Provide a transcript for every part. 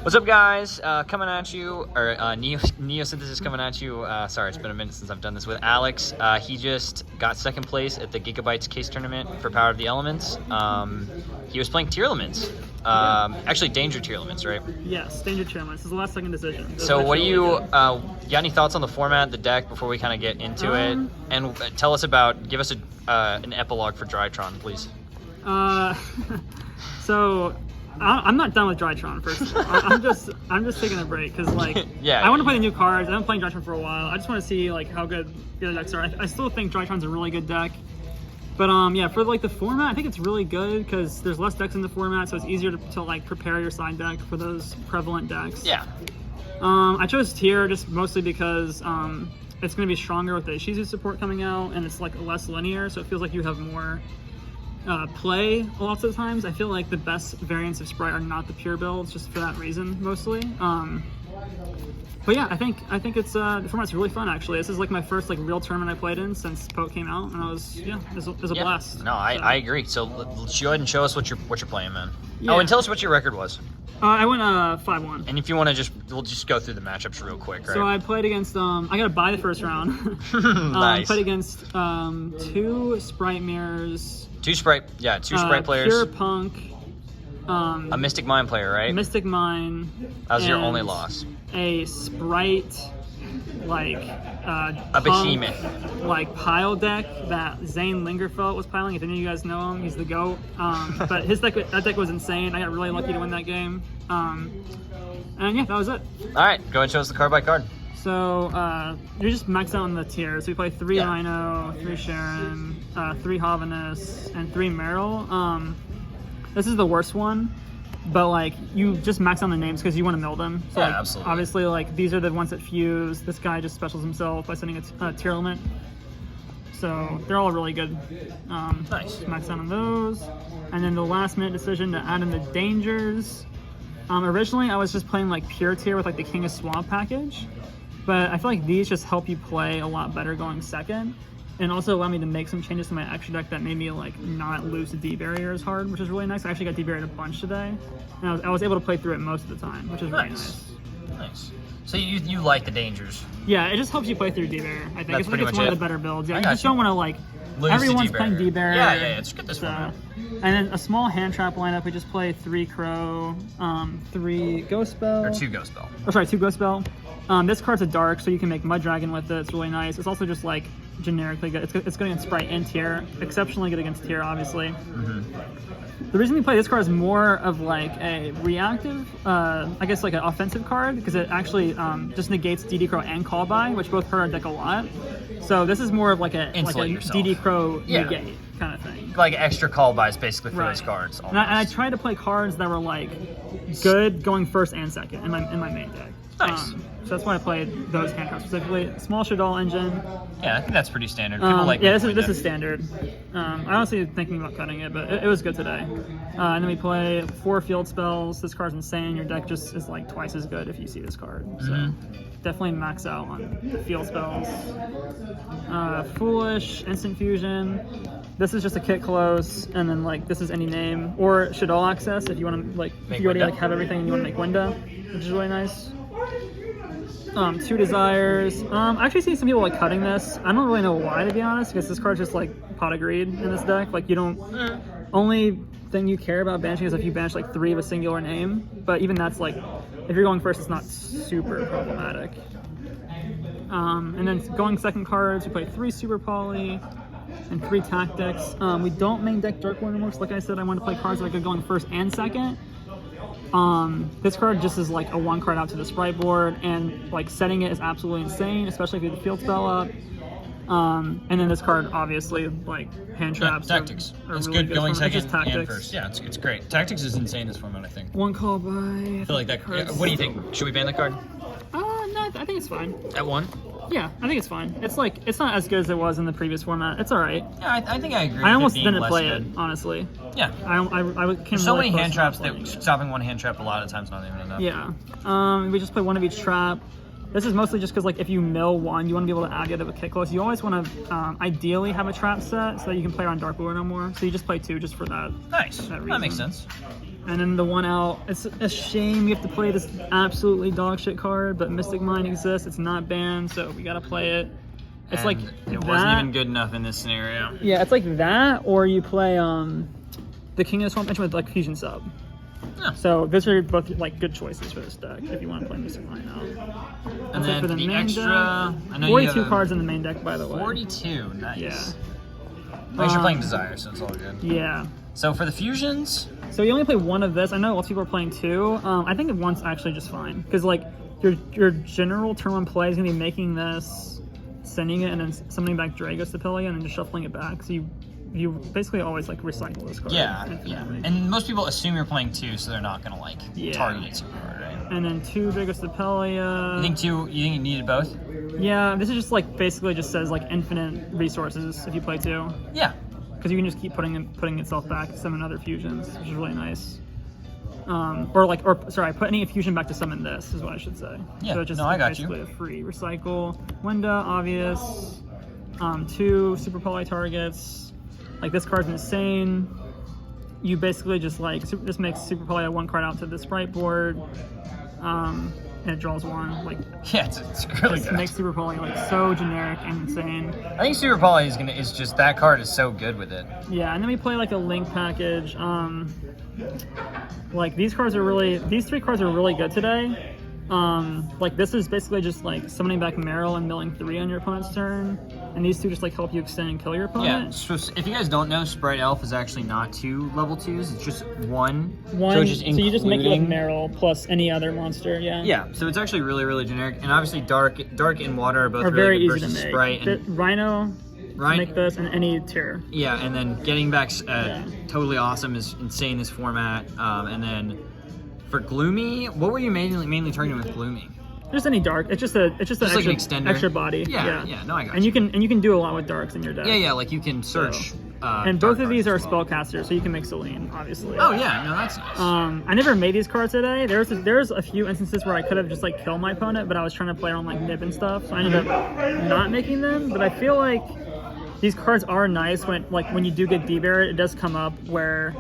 What's up, guys? Coming at you, or Neosynthesis coming at you. Sorry, it's been a minute since I've done this with Alex. He just got second place at the Gigabytes case tournament for Power of the Elements. He was playing Tearlament. Actually, Danger Tearlaments, right? Yes, Danger Tearlaments. This is the last second decision. So what do you got any thoughts on the format, the deck, before we kind of get into it? And tell us give us an epilogue for Drytron, please. So I'm not done with Drytron. First of all, I'm just taking a break because yeah, I want to play the new cards. I've been playing Drytron for a while. I just want to see how good the other decks are. I still think Drytron's a really good deck, but yeah, for the format, I think it's really good because there's less decks in the format, so it's easier to prepare your side deck for those prevalent decks. Yeah. I chose Tier just mostly because it's going to be stronger with the Ishizu support coming out, and it's less linear, so it feels like you have more play lots of times. I feel like the best variants of Sprite are not the pure builds, just for that reason mostly. But yeah, I think it's the format's really fun actually. This is my first real tournament I played in since Poke came out, and it was a blast. No, I agree. So go ahead and show us what you're playing, man. Yeah. Oh, and tell us what your record was. I went 5-1. And if you want to we'll just go through the matchups real quick, right? So I played against I got to buy the first round. Nice. Played against 2 Sprite mirrors. Two Sprite players. Pure Punk. A Mystic Mine player, right? Mystic Mine. That was your only loss. A Sprite, a behemoth. Pile deck that Zane Lingerfeld was piling. If any of you guys know him, he's the GOAT. But that deck was insane. I got really lucky to win that game. And yeah, that was it. All right, go ahead and show us the card by card. So you just max out on the tier. So we play 3 Rhino, 3 Sharon, 3 Havanus, and 3 Meryl. This is the worst one, but you just max on the names because you want to mill them. So absolutely. Obviously, these are the ones that fuse. This guy just specials himself by sending a Tearlament. So they're all really good. Nice. Max out on those, and then the last minute decision to add in the dangers. Originally, I was just playing pure tier with the King of Swamp package. But I feel like these just help you play a lot better going second, and also allow me to make some changes to my extra deck that made me not lose the D barrier as hard, which is really nice. I actually got D barriered a bunch today, and I was able to play through it most of the time, which is really nice. Nice. So you like the dangers? Yeah, it just helps you play through D barrier. I think it's one of the better builds. Yeah, you just don't want to everyone's playing D barrier. Yeah, it's good this one. And then a small hand trap lineup. We just play 3 Crow, 3 Ghost Spell, or 2 Ghost Spell. Oh, sorry, 2 Ghost Spell. This card's a dark, so you can make Mud Dragon with it. It's really nice. It's also just generically good. It's good against Sprite and Tier. Exceptionally good against Tier, obviously. Mm-hmm. The reason we play this card is more of a reactive, I guess an offensive card, because it actually just negates DD Crow and Call By, which both hurt our deck a lot. So this is more of a DD Crow negate kind of thing. Extra Call Bys basically for those cards. And I tried to play cards that were good going first and second in my main deck. Nice. So that's why I played those hand cards specifically. Small Shadol engine. Yeah, I think that's pretty standard. This is standard. I honestly thinking about cutting it, but it was good today. And then we play 4 field spells. This card's insane. Your deck just is twice as good if you see this card. So definitely max out on the field spells. Foolish, Instant Fusion. This is just a kit close, and then this is any name or Shadol access if you want to if you already have everything and you want to make window, which is really nice. 2 Desires. I actually see some people cutting this. I don't really know why, to be honest, because this card's just Pot of Greed in this deck. You don't. Only thing you care about banishing is if you banish 3 of a singular name. But even that's if you're going first, it's not super problematic. And then going second cards, we play 3 Super Poly and 3 Tactics. We don't main deck Dark War anymore. So like I said, I want to play cards that are good going first and second. This card just is a 1 card out to the Sprite board, and setting it is absolutely insane, especially if you have the field spell up. And then this card, obviously, hand traps. Tactics. It's really good going second and first. Yeah, it's great. Tactics is insane this format, I think. 1 Call By. I feel like that. What do you think? Should we ban the card? No, I think it's fine. At 1? Yeah, I think it's fine. It's it's not as good as it was in the previous format. It's all right. Yeah, I think I agree. I almost didn't play it, honestly. Yeah. I came so many hand traps that stopping 1 hand trap a lot of times not even enough. Yeah. We just play 1 of each trap. This is mostly just because if you mill 1, you want to be able to add the other with kit close. You always want to ideally have a trap set so that you can play around Dark Lord no more. So you just play 2 just for that. Nice. That makes sense. And then the one out, it's a shame we have to play this absolutely dog shit card, but Mystic Mine exists. It's not banned, so we gotta play it. It's And like it that. wasn't even good enough in this scenario. Yeah, it's like that, or you play the King of the Swamp Engine with like Fusion Sub. Yeah. So those are both like good choices for this deck if you want to play Mystic Mine out. And That's it then for the main extra, deck. I know 42 you have cards in the main deck, by the way. 42, nice. Yeah. At least you're playing Desire, so it's all good. Yeah. So for the fusions, So you only play one of this. I know lots of people are playing two. I think one's actually just fine because like your general turn one play is gonna be making this, sending it, and then summoning back Dragos Stapelia, and then just shuffling it back. So you basically always like recycle this card. yeah. infinitely. And most people assume you're playing 2, so they're not gonna like Yeah. target it super hard, right? And then 2 Dragos Stapelia. You think you needed both? Yeah, this is just like basically just says like infinite resources if you play 2. Yeah. Because you can just keep putting itself back to summon other fusions, which is really nice. Put any fusion back to summon this is what I should say. Yeah, So it's just no, I got you. basically a free recycle. Winda, obvious. 2 super poly targets. Like this card's insane. You basically just like this makes super poly 1 card out to the sprite board. And it draws 1. Like Yeah, it's really this good. makes super poly like so generic and insane. I think Super Poly is just that card is so good with it. Yeah, and then we play like a link package. Like these 3 cards are really good today. Like this is basically just like summoning back Meryl and milling 3 on your opponent's turn, and these 2 just like help you extend and kill your Yeah, opponent. so if you guys don't know, Sprite Elf is actually not 2 level 2s, it's just 1. So it's just you just make it with including- Meryl plus any other monster. Yeah. Yeah, so it's actually really, really generic. And obviously Dark and Water are both Are really very good easy to versus make. Sprite. And, Rhino, right? make this, and any tier. Yeah, and then getting back totally awesome is insane this format. And then for Gloomy, what were you mainly targeting with Gloomy? Just any dark. It's just an like extra, an extender. extra body. Yeah, no, I got and you. you can do a lot with darks in your deck. Yeah, like you can search. And dark both of these are cards as well. spellcasters, so you can make Celine, obviously. Oh yeah, no, that's nice. I never made these cards today. There's a few instances where I could have just like killed my opponent, but I was trying to play around like nib and stuff, so I ended up not making them. But I feel like these cards are nice when you do get D-Barret, it does come up where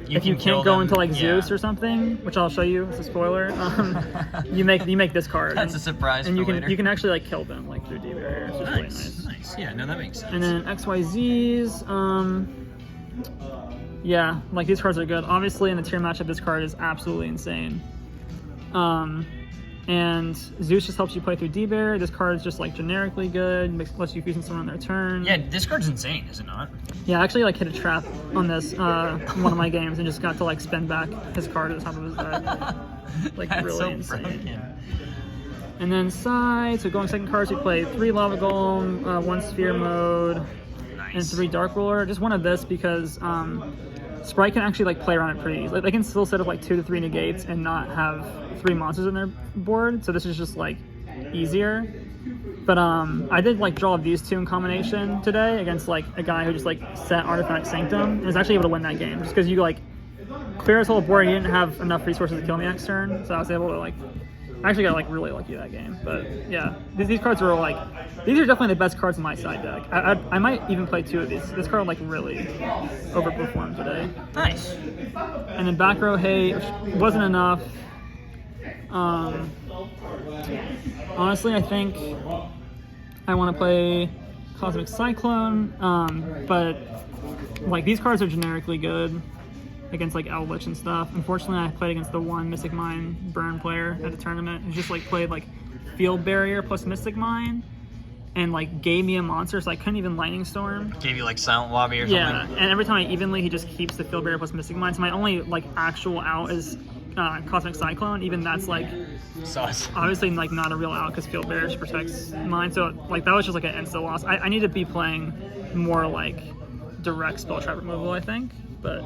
if you can kill can't go them, into like yeah. Zeus or something, which I'll show you as a spoiler, you make this card. That's a surprise and for you can later. you can actually like kill them like through D-Barrier. So it's really Nice, nice. nice. Yeah, no, that makes sense. And then XYZs, yeah, like these cards are good. Obviously in the tier matchup, this card is absolutely insane. And Zeus just helps you play through D-Bear. This card is just like generically good, lets you fusion someone on their turn. Yeah, this card's insane, is it not? Yeah, I actually like hit a trap on this in one of my games and just got to like spin back his card at the top of his deck. Like That's really so insane. broken. And then side, so going second cards, we play 3 Lava Golem, 1 Sphere Mode, Nice. and 3 Dark Ruler. Just wanted this because Sprite can actually like play around it pretty easy. Like, they can still set up like 2 to 3 negates and not have 3 monsters in their board. So this is just like easier. But I did like draw these 2 in combination today against like a guy who just like set Artifact Sanctum and was actually able to win that game just because you like clear his whole board. He didn't have enough resources to kill me next turn, so I was able to like. I actually got like really lucky that game, but yeah, these cards were like, these are definitely the best cards in my side deck. I might even play 2 of these. This card like really overperformed today. Nice. And then back row hate wasn't enough. Honestly, I think I want to play Cosmic Cyclone, but like these cards are generically good against like Eldritch and stuff. Unfortunately, I played against the one Mystic Mine burn player at the tournament who just like played like Field Barrier plus Mystic Mine and like gave me a monster, so I couldn't even Lightning Storm. Gave you like Silent Lobby or something? Yeah, and every time I evenly, he just keeps the Field Barrier plus Mystic Mine. So my only like actual out is Cosmic Cyclone. Even that's like Sauce. obviously like not a real out because Field Barrier protects mine. So like that was just like an instant loss. I need to be playing more like direct spell trap removal, I think, but.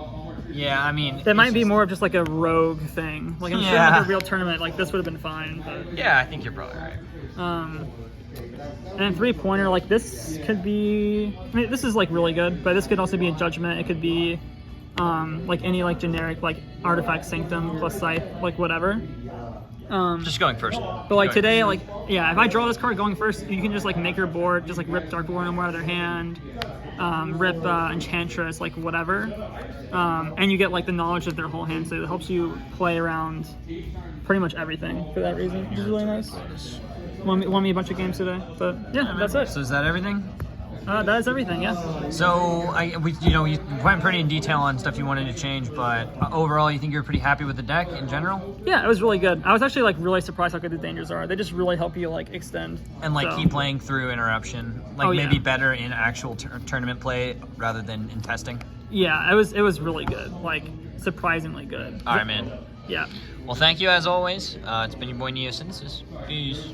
Yeah, I mean... That might be more of just like a rogue thing. Like I'm sure Yeah. like a real tournament, like this would have been fine. But, Yeah, I think you're probably right. and then 3-pointer, like this could be. I mean, this is like really good, but this could also be a judgment. It could be like any like generic like Artifact Sanctum plus Scythe, like whatever. Just going first. But like today, like yeah, if I draw this card going first, you can just like make your board, just like rip Dark Lord no more out of their hand, rip Enchantress, like whatever, and you get like the knowledge of their whole hand, so it helps you play around pretty much everything for that reason, which is really nice. Won me a bunch of games today, but yeah, that's it. So is that everything? That is everything, yeah. So you went pretty in detail on stuff you wanted to change, but overall, you think you're pretty happy with the deck in general? Yeah, it was really good. I was actually like really surprised how good the dangers are. They just really help you like extend And like so. keep playing through interruption, like maybe better in actual tournament play rather than in testing. Yeah, it was really good, like surprisingly good. All right, man. Yeah. Well, thank you as always. It's been your boy Neo Synthesis. Peace.